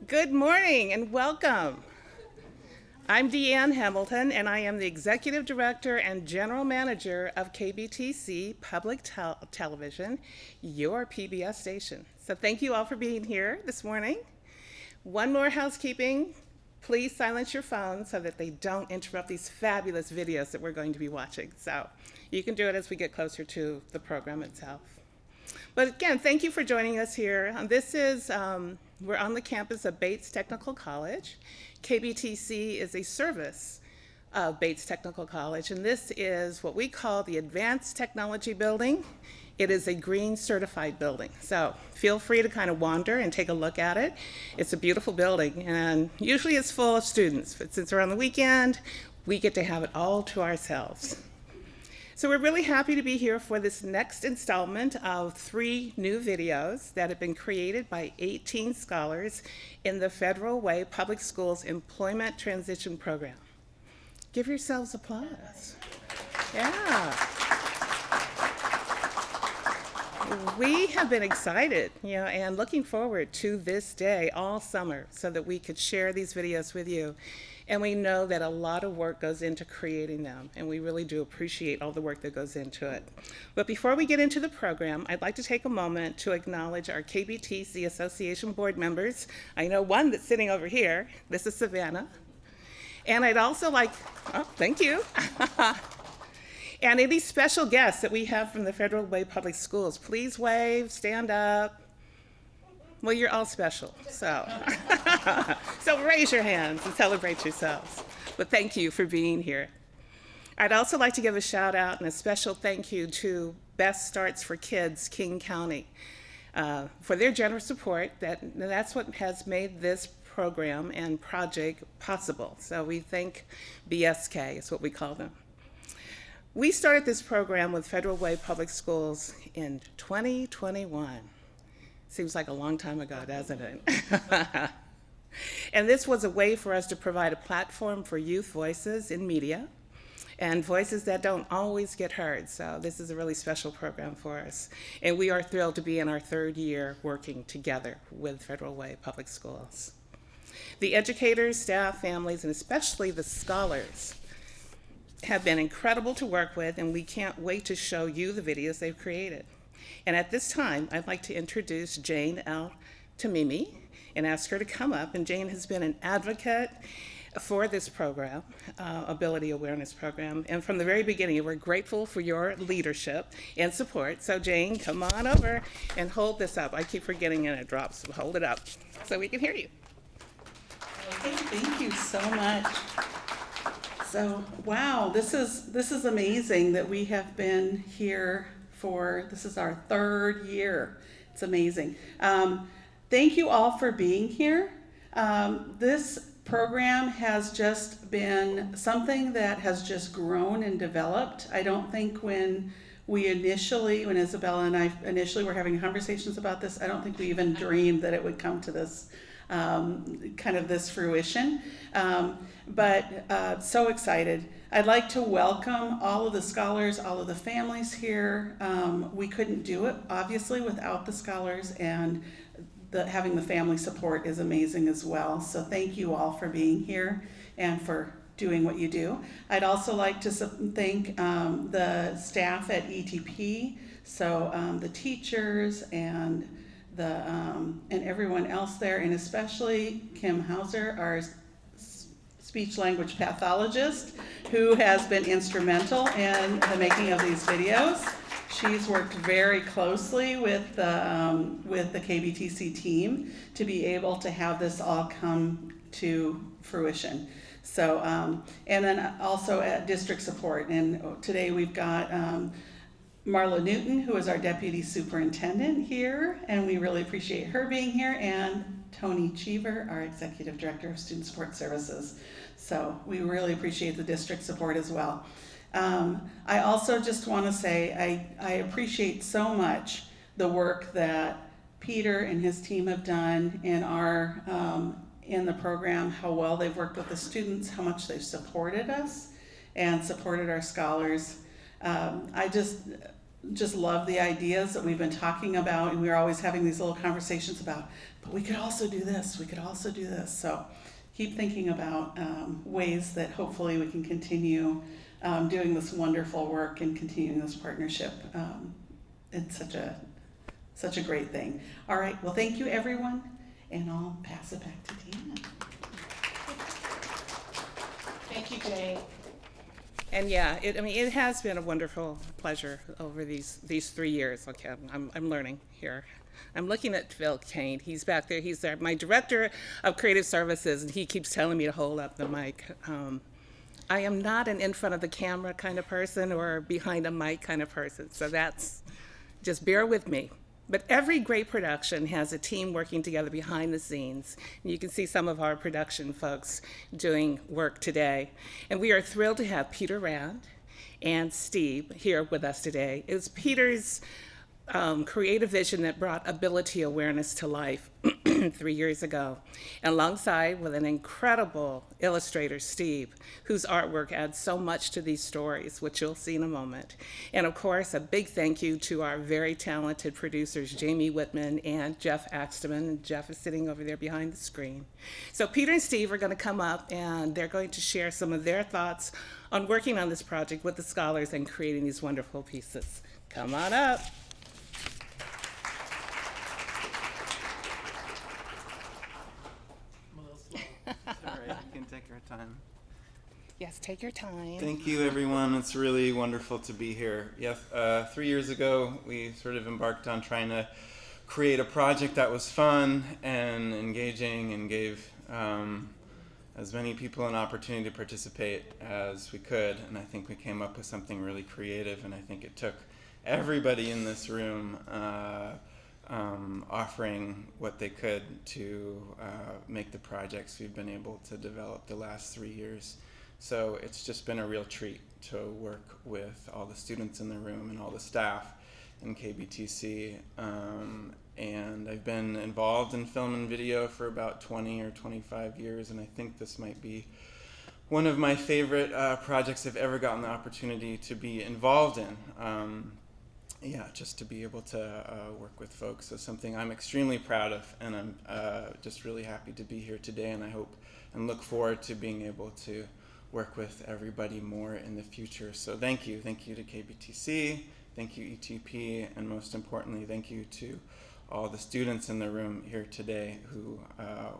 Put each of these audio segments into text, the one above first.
Good morning and welcome. I'm Deanne Hamilton, and I am the Executive Director and General Manager of KBTC Television, your PBS station. So thank you all for being here this morning. One more housekeeping. Please silence your phones so that they don't interrupt these fabulous videos that we're going to be watching. So you can do it as we get closer to the program itself. But again, thank you for joining us here. We're on the campus of Bates Technical College. KBTC is a service of Bates Technical College, and this is what we call the Advanced Technology Building. It is a green certified building. So feel free to kind of wander and take a look at it. It's a beautiful building, and usually it's full of students, but since we're on the weekend, we get to have it all to ourselves. So we're really happy to be here for this next installment of 3 new videos that have been created by 18 scholars in the Federal Way Public Schools Employment Transition Program. Give yourselves applause. Yeah. We have been excited, and looking forward to this day all summer so that we could share these videos with you. And we know that a lot of work goes into creating them, and we really do appreciate all the work that goes into it. But before we get into the program, I'd like to take a moment to acknowledge our KBTC Association board members. I know one that's sitting over here. This is Savannah. And I'd also thank you. And any special guests that we have from the Federal Way Public Schools, please wave, stand up. Well, you're all special, so. So raise your hands and celebrate yourselves. But thank you for being here. I'd also like to give a shout out and a special thank you to Best Starts for Kids, King County, for their generous support. That's what has made this program and project possible. So we thank BSK, is what we call them. We started this program with Federal Way Public Schools in 2021. Seems like a long time ago, doesn't it? And this was a way for us to provide a platform for youth voices in media and voices that don't always get heard. So this is a really special program for us. And we are thrilled to be in our 3rd year working together with Federal Way Public Schools. The educators, staff, families, and especially the scholars have been incredible to work with, and we can't wait to show you the videos they've created. And at this time, I'd like to introduce Jane L. Tamimi and ask her to come up. And Jane has been an advocate for this program, Ability Awareness Program. And from the very beginning, we're grateful for your leadership and support. So Jane, come on over and hold this up. I keep forgetting and it drops, so hold it up so we can hear you. Okay, thank you so much. So, wow, this is amazing that we have been here this is our 3rd year. It's amazing. Thank you all for being here. This program has just been something that has just grown and developed. I don't think when Isabella and I initially were having conversations about this, I don't think we even dreamed that it would come to this this fruition. But so excited. I'd like to welcome all of the scholars, all of the families here. We couldn't do it, obviously, without the scholars, and having the family support is amazing as well. So thank you all for being here and for doing what you do. I'd also like to thank the staff at ETP, so the teachers and and everyone else there, and especially Kim Hauser, our speech language pathologist, who has been instrumental in the making of these videos. She's worked very closely with the KBTC team to be able to have this all come to fruition. So, and then also at district support. And today we've got Marla Newton, who is our deputy superintendent here, and we really appreciate her being here, and Tony Cheever, our executive director of student support services. So we really appreciate the district support as well. I also just want to say I appreciate so much the work that Peter and his team have done in the program, how well they've worked with the students, how much they've supported us and supported our scholars. just love the ideas that we've been talking about, and we're always having these little conversations about, but we could also do this, we could also do this. So keep thinking about ways that hopefully we can continue doing this wonderful work and continuing this partnership. It's such a great thing. All right, well, thank you, everyone, and I'll pass it back to Tina. Thank you, Jane. And yeah, it has been a wonderful pleasure over these 3 years. Okay, I'm learning here. I'm looking at Phil Kane. He's back there. He's there, my director of creative services, and he keeps telling me to hold up the mic. I am not an in front of the camera kind of person or behind a mic kind of person, so just bear with me. But every great production has a team working together behind the scenes. And you can see some of our production folks doing work today. And we are thrilled to have Peter Rand and Steve here with us today. It was Peter's creative vision that brought ability awareness to life 3 years ago, alongside with an incredible illustrator, Steve, whose artwork adds so much to these stories, which you'll see in a moment. And of course, a big thank you to our very talented producers, Jamie Whitman and Jeff Axteman. And Jeff is sitting over there behind the screen. So Peter and Steve are going to come up, and they're going to share some of their thoughts on working on this project with the scholars and creating these wonderful pieces. Come on up. All right, you can take our time. Yes, take your time. Thank you, everyone. It's really wonderful to be here. Yes, 3 years ago, we sort of embarked on trying to create a project that was fun and engaging and gave as many people an opportunity to participate as we could. And I think we came up with something really creative, and I think it took everybody in this room offering what they could to make the projects we've been able to develop the last 3 years. So it's just been a real treat to work with all the students in the room and all the staff in KBTC. And I've been involved in film and video for about 20 or 25 years, and I think this might be one of my favorite projects I've ever gotten the opportunity to be involved in. Just to be able to work with folks is something I'm extremely proud of, and I'm just really happy to be here today, and I hope and look forward to being able to work with everybody more in the future. So thank you to KBTC, thank you ETP, and most importantly, thank you to all the students in the room here today who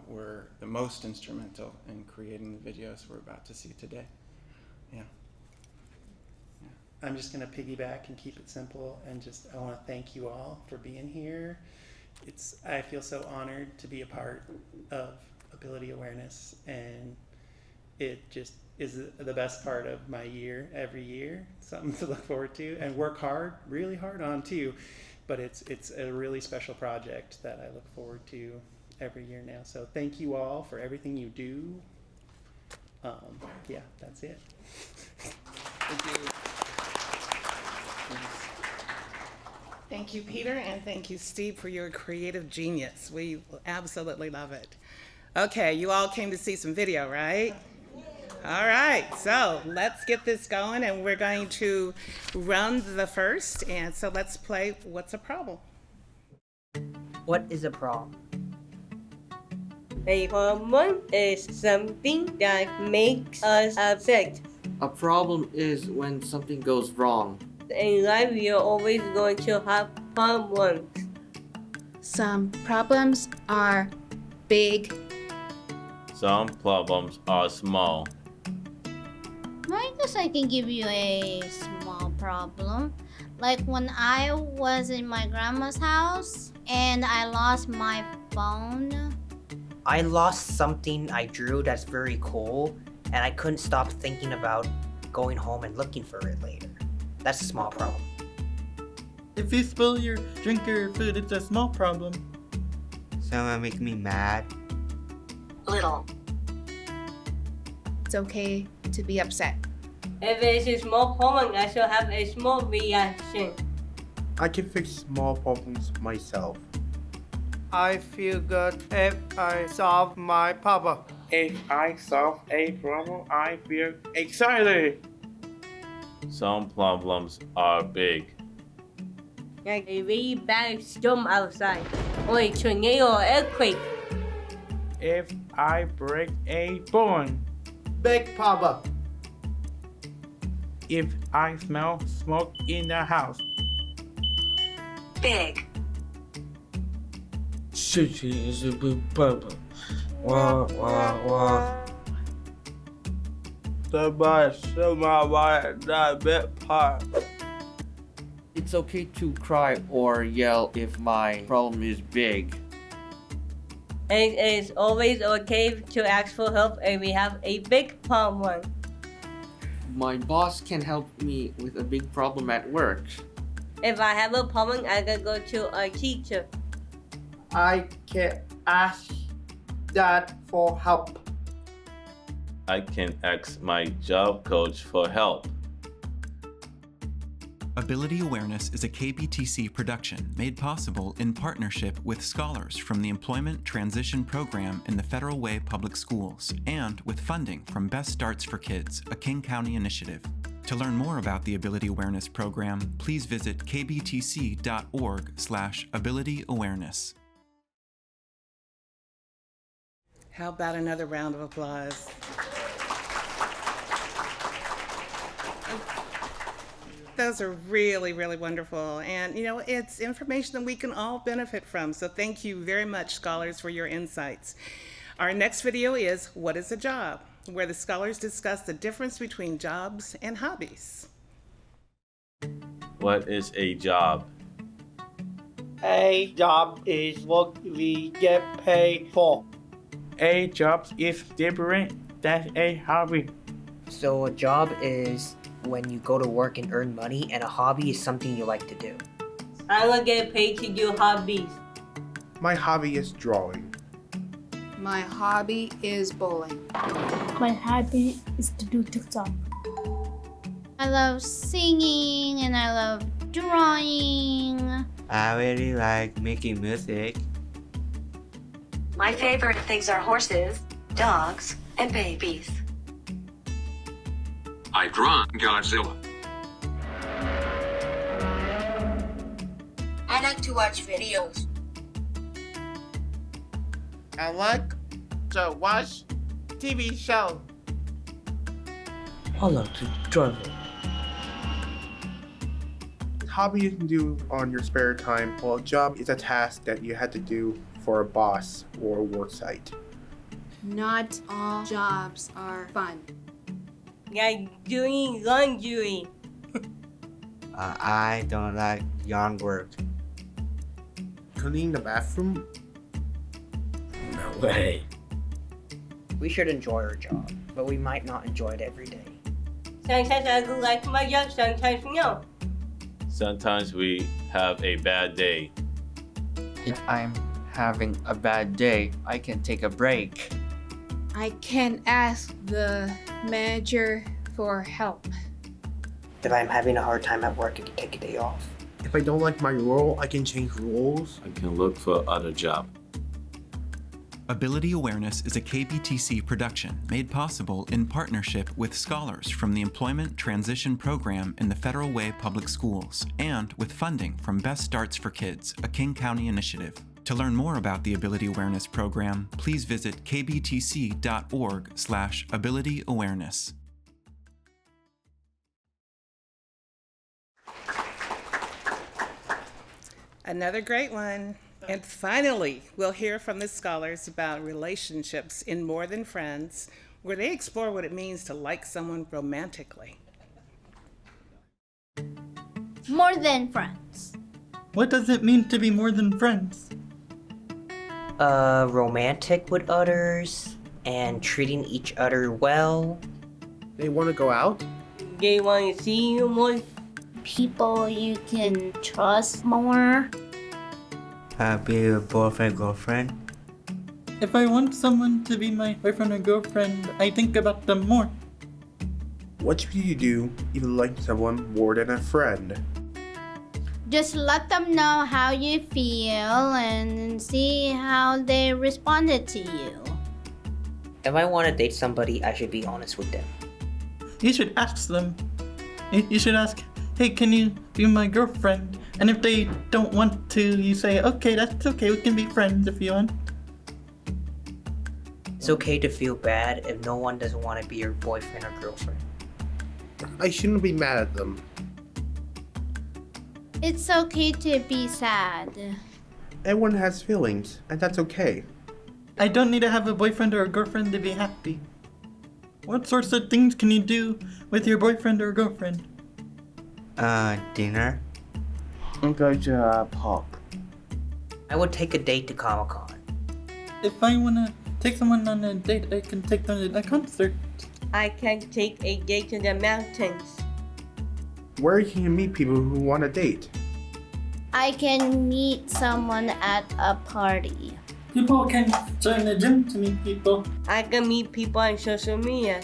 were the most instrumental in creating the videos we're about to see today. Yeah. I'm just going to piggyback and keep it simple, and I want to thank you all for being here. I feel so honored to be a part of ability awareness, and it just is the best part of my year every year, something to look forward to and work really hard on too. But it's a really special project that I look forward to every year now. So thank you all for everything you do. That's it. Thank you. Thank you, Peter, and thank you, Steve, for your creative genius. We absolutely love it. Okay, you all came to see some video, right? All right, so let's get this going, and we're going to run the first, and so let's play What's a Problem? What is a problem? A problem is something that makes us upset. A problem is when something goes wrong. In life, you're always going to have problems. Some problems are big. Some problems are small. I guess I can give you a small problem. Like when I was in my grandma's house and I lost my phone. I lost something I drew that's very cool, and I couldn't stop thinking about going home and looking for it later. That's a small problem. If you spill your drink or your food, it's a small problem. Someone make me mad. Little. It's okay to be upset. If it's a small problem, I should have a small reaction. I can fix small problems myself. I feel good if I solve my problem. If I solve a problem, I feel excited. Some problems are big. Like a really bad storm outside, or a tornado or earthquake. If I break a bone. Big problem. If I smell smoke in the house. Big. Sushi is a big problem. Wah, wah, wah. Somebody that big part. It's okay to cry or yell if my problem is big. It is always okay to ask for help if we have a big problem. My boss can help me with a big problem at work. If I have a problem, I can go to a teacher. I can ask Dad for help. I can ask my job coach for help. Ability Awareness is a KBTC production made possible in partnership with scholars from the Employment Transition Program in the Federal Way Public Schools and with funding from Best Starts for Kids, a King County initiative. To learn more about the Ability Awareness program, please visit kbtc.org/abilityawareness. How about another round of applause? Those are really, really wonderful. And, it's information that we can all benefit from. So thank you very much, scholars, for your insights. Our next video is What is a Job?, where the scholars discuss the difference between jobs and hobbies. What is a job? A job is what we get paid for. A job is different than a hobby. So a job is when you go to work and earn money, and a hobby is something you like to do. I will get paid to do hobbies. My hobby is drawing. My hobby is bowling. My hobby is to do TikTok. I love singing and I love drawing. I really like making music. My favorite things are horses, dogs, and babies. I draw Godzilla. I like to watch videos. I like to watch TV show. I like to travel. Hobby you can do on your spare time, while a job is a task that you had to do for a boss or a work site. Not all jobs are fun. Like doing laundry. I don't like yard work. Cleaning the bathroom? No way. We should enjoy our job, but we might not enjoy it every day. Sometimes I like my job, sometimes no. Sometimes we have a bad day. If I'm having a bad day, I can take a break. I can ask the manager for help. If I'm having a hard time at work, I can take a day off. If I don't like my role, I can change roles. I can look for other job. Ability Awareness is a KBTC production made possible in partnership with scholars from the Employment Transition Program in the Federal Way Public Schools and with funding from Best Starts for Kids, a King County initiative. To learn more about the Ability Awareness program, please visit kbtc.org/abilityawareness. Another great one. And finally, we'll hear from the scholars about relationships in More Than Friends, where they explore what it means to like someone romantically. More than friends. What does it mean to be more than friends? Romantic with others and treating each other well. They want to go out? They want to see you more. People you can trust more. Be a boyfriend, girlfriend. If I want someone to be my boyfriend or girlfriend, I think about them more. What should you do if you like someone more than a friend? Just let them know how you feel and see how they responded to you. If I want to date somebody, I should be honest with them. You should ask them. You should ask, hey, can you be my girlfriend? And if they don't want to, you say, okay, that's okay, we can be friends if you want. It's okay to feel bad if no one doesn't want to be your boyfriend or girlfriend. I shouldn't be mad at them. It's okay to be sad. Everyone has feelings, and that's okay. I don't need to have a boyfriend or a girlfriend to be happy. What sorts of things can you do with your boyfriend or girlfriend? Dinner. Go to a park. I would take a date to Comic-Con. If I want to take someone on a date, I can take them to a concert. I can take a date to the mountains. Where can you meet people who want a date? I can meet someone at a party. People can join the gym to meet people. I can meet people on social media.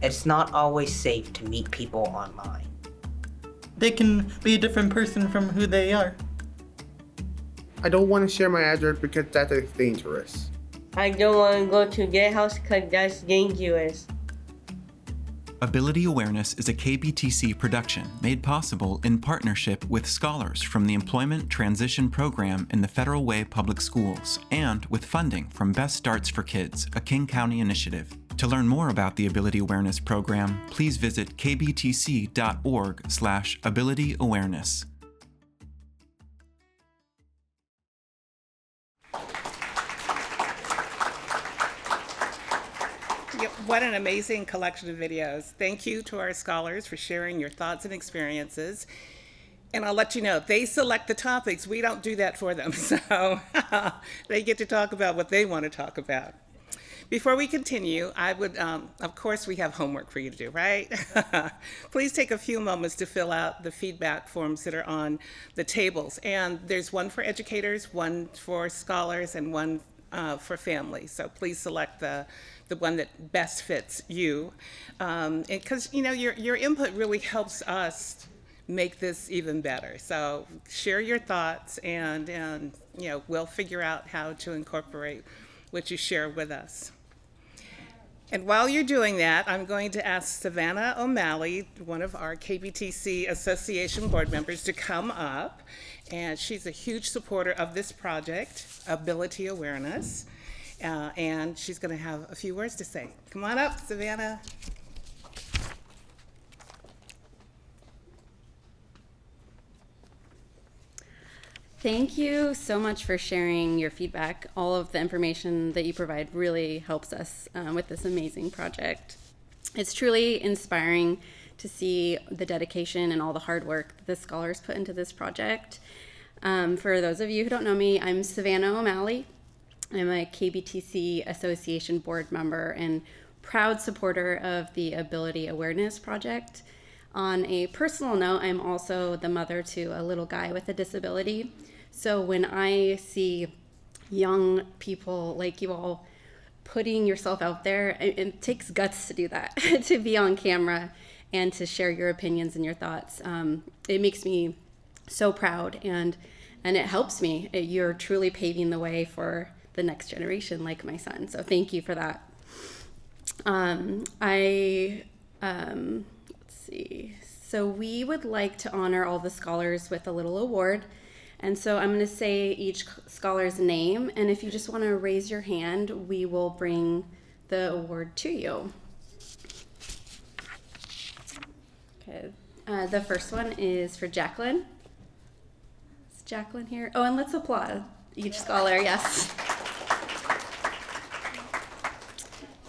It's not always safe to meet people online. They can be a different person from who they are. I don't want to share my address because that is dangerous. I don't want to go to their house because that's dangerous. Ability Awareness is a KBTC production made possible in partnership with scholars from the Employment Transition Program in the Federal Way Public Schools and with funding from Best Starts for Kids, a King County initiative. To learn more about the Ability Awareness program, please visit kbtc.org/abilityawareness. What an amazing collection of videos. Thank you to our scholars for sharing your thoughts and experiences. And I'll let you know, they select the topics. We don't do that for them. So they get to talk about what they want to talk about. Before we continue, I would, of course, we have homework for you to do, right? Please take a few moments to fill out the feedback forms that are on the tables. And there's one for educators, one for scholars, and one for families. So please select the one that best fits you. Because, you know, your input really helps us make this even better. So share your thoughts and you know, we'll figure out how to incorporate what you share with us. And while you're doing that, I'm going to ask Savannah O'Malley, one of our KBTC Association board members, to come up. And she's a huge supporter of this project, Ability Awareness. And she's going to have a few words to say. Come on up, Savannah. Thank you so much for sharing your feedback. All of the information that you provide really helps us with this amazing project. It's truly inspiring to see the dedication and all the hard work that the scholars put into this project. For those of you who don't know me, I'm Savannah O'Malley. I'm a KBTC Association board member and proud supporter of the Ability Awareness Project. On a personal note, I'm also the mother to a little guy with a disability. So when I see young people like you all putting yourself out there, it takes guts to do that, to be on camera and to share your opinions and your thoughts. It makes me so proud and it helps me. You're truly paving the way for the next generation like my son. So thank you for that. Let's see. So we would like to honor all the scholars with a little award. And so I'm going to say each scholar's name, and if you just want to raise your hand, we will bring the award to you. Okay. The first one is for Jacqueline. Is Jacqueline here? Oh, and let's applaud each scholar, yes.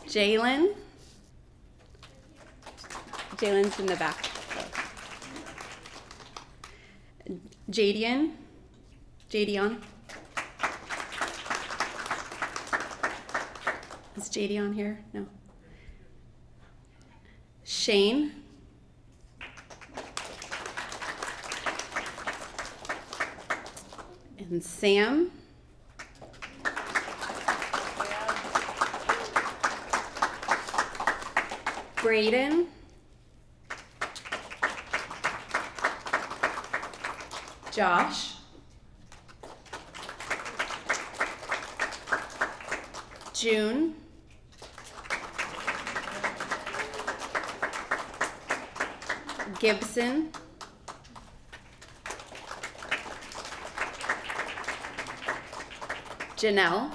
Jalen. Jalen's in the back. Jadion. Is Jadion here? No. Shane. And Sam. Braden. Josh. June. Gibson. Janelle.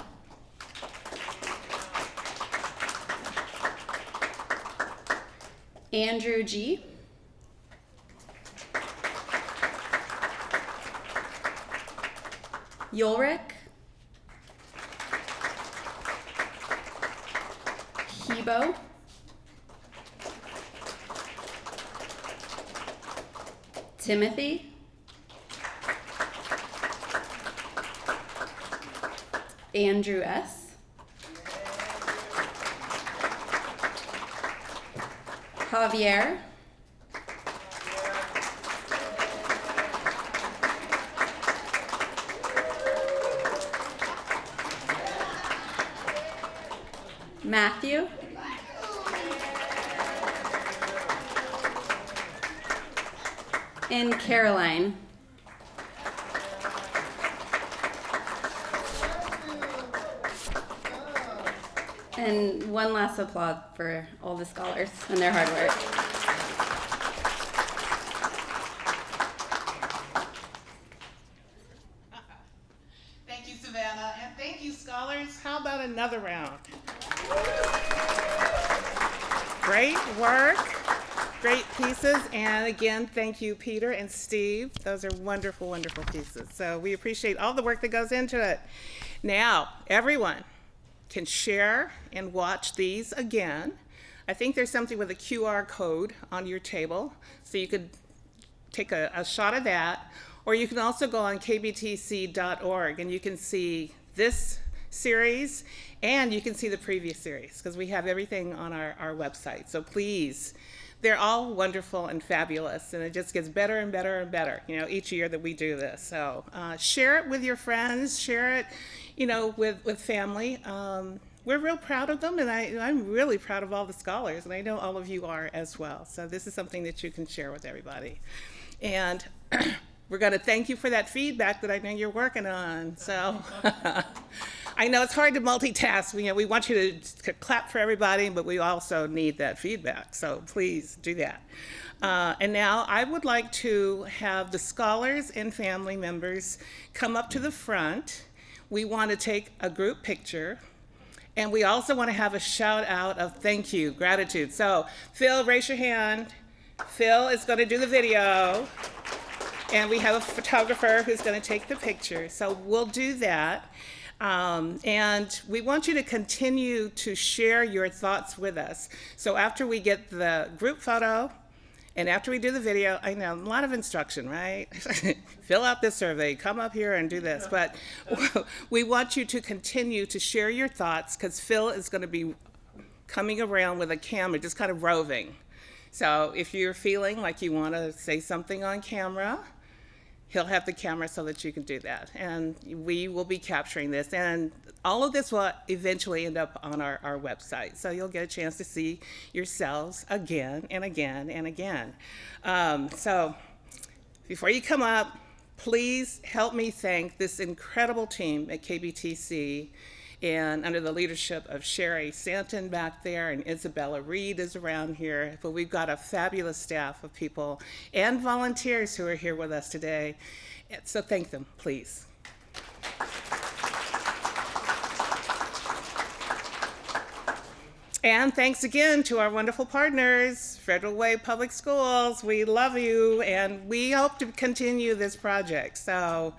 Andrew G. Yulrick. Hebo. Timothy. Andrew S. Javier. Matthew. And Caroline. And one last applause for all the scholars and their hard work. Thank you, Savannah, and thank you, scholars. How about another round? Great work, great pieces, and again, thank you, Peter and Steve. Those are wonderful, wonderful pieces. So we appreciate all the work that goes into it. Now, everyone can share and watch these again. I think there's something with a QR code on your table, so you could take a shot of that, or you can also go on kbtc.org and you can see this series and you can see the previous series, because we have everything on our website. So please, they're all wonderful and fabulous, and it just gets better and better and better, each year that we do this. So share it with your friends, share it, with family. We're real proud of them, and I'm really proud of all the scholars, and I know all of you are as well. So this is something that you can share with everybody. And we're going to thank you for that feedback that I know you're working on. So I know it's hard to multitask. We want you to clap for everybody, but we also need that feedback. So please do that. And now I would like to have the scholars and family members come up to the front. We want to take a group picture. And we also want to have a shout out of thank you, gratitude. So Phil, raise your hand. Phil is going to do the video. And we have a photographer who's going to take the picture. So we'll do that. And we want you to continue to share your thoughts with us. So after we get the group photo, and after we do the video, I know, a lot of instruction, right? Fill out this survey, come up here and do this. But we want you to continue to share your thoughts, because Phil is going to be coming around with a camera, just kind of roving. So if you're feeling like you want to say something on camera, he'll have the camera so that you can do that. And we will be capturing this. And all of this will eventually end up on our website. So you'll get a chance to see yourselves again and again and again. So before you come up, please help me thank this incredible team at KBTC, and under the leadership of Sherry Santon back there, and Isabella Reed is around here. But we've got a fabulous staff of people and volunteers who are here with us today. So thank them, please. And thanks again to our wonderful partners, Federal Way Public Schools. We love you, and we hope to continue this project. So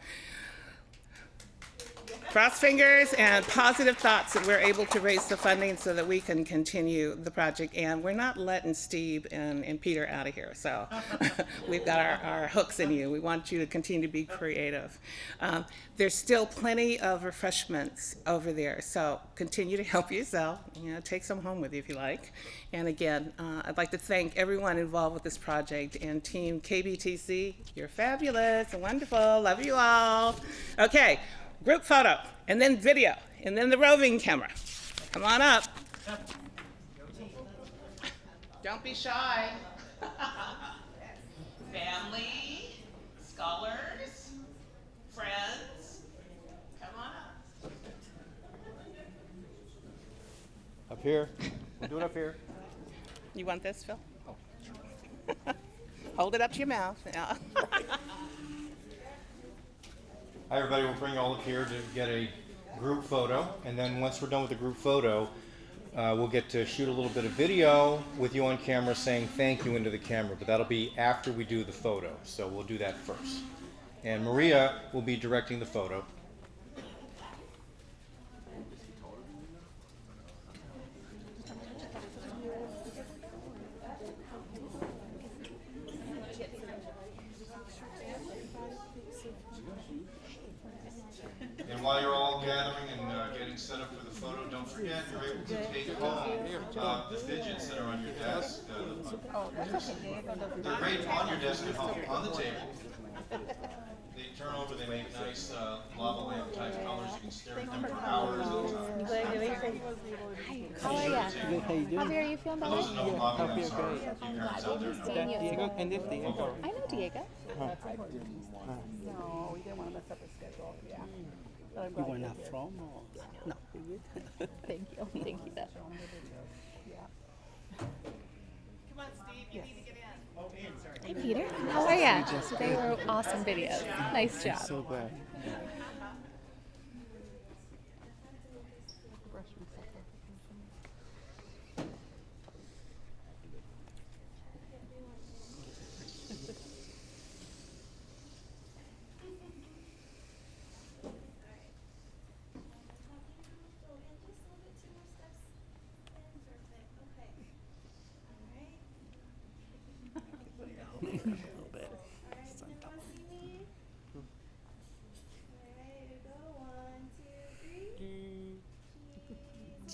cross fingers and positive thoughts that we're able to raise the funding so that we can continue the project. And we're not letting Steve and Peter out of here. So we've got our hooks in you. We want you to continue to be creative. There's still plenty of refreshments over there. So continue to help yourself. Take some home with you if you like. And again, I'd like to thank everyone involved with this project, and Team KBTC. You're fabulous and wonderful. Love you all. Okay. Group photo, and then video, and then the roving camera. Come on up. Don't be shy. Family, scholars, friends, come on up. Up here. We'll do it up here. You want this, Phil? Oh. Hold it up to your mouth. Yeah. Hi, everybody. We'll bring you all up here to get a group photo, and then once we're done with the group photo, we'll get to shoot a little bit of video with you on camera saying thank you into the camera, but that'll be after we do the photo, so we'll do that first. And Maria will be directing the photo. And while you're all gathering and getting set up for the photo, don't forget you're able to take home the fidgets that are on your desk. They're great on your desk at home, on the table. They turn over, they make nice lava lamp type colors. You can stare at them for hours at a time. Congratulations. How are you? How are you feeling For better? those that know what lava lamps are, your parents out there know. Diego, and if Diego. I know Diego. No, we didn't want to mess up his schedule. Yeah. You were not from? Or? No. Thank you. Thank you. Come on, Steve, you need to get in. Hey, Peter. How are you? They were awesome videos. Nice job. So glad.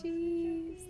Cheese.